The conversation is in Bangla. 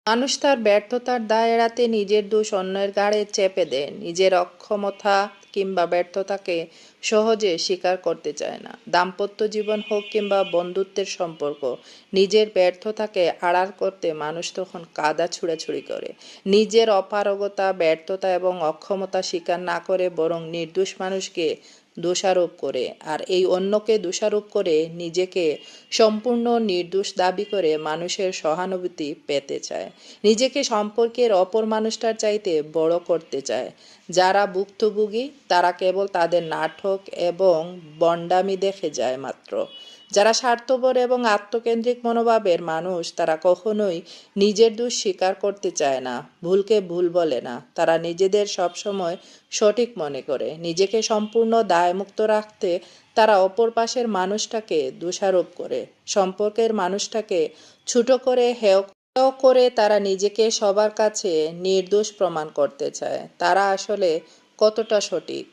মানুষ তার ব্যর্থতার দায় এড়াতে নিজের দোষ অন্যের ঘাড়ে চেপে দেয়, নিজের অক্ষমতা কিংবা ব্যর্থতাকে সহজে স্বীকার করতে চায় না। দাম্পত্য জীবন হোক কিংবা বন্ধুত্বের সম্পর্ক, নিজের ব্যর্থতাকে আড়াল করতে মানুষ তখন কাদা ছুঁড়াছুড়ি করে। নিজের অপারগতা, ব্যর্থতা এবং অক্ষমতা স্বীকার না করে বরং নির্দোষ মানুষকে দোষারোপ করে, আর এই অন্যকে দোষারোপ করে নিজেকে সম্পূর্ণ নির্দোষ দাবি করে মানুষের সহানুভূতি পেতে চায়। নিজেকে সম্পর্কের অপর মানুষটার চাইতে বড় করতে চায়। যারা ভুক্তভোগী তারা কেবল তাদের নাটক এবং বন্ডামি দেখে যায় মাত্র। যারা স্বার্থপর এবং আত্মকেন্দ্রিক মনোভাবের মানুষ তারা কখনোই নিজের দোষ স্বীকার করতে চায় না, ভুলকে ভুল বলে না। তারা নিজেদের সবসময় সঠিক মনে করে। নিজেকে সম্পূর্ণ দায়মুক্ত রাখতে তারা অপর পাশের মানুষটাকে দোষারোপ করে, সম্পর্কের মানুষটাকে ছোট করে হেয় করে তারা নিজেকে সবার কাছে নির্দোষ প্রমাণ করতে চায়। তারা আসলে কতটা সঠিক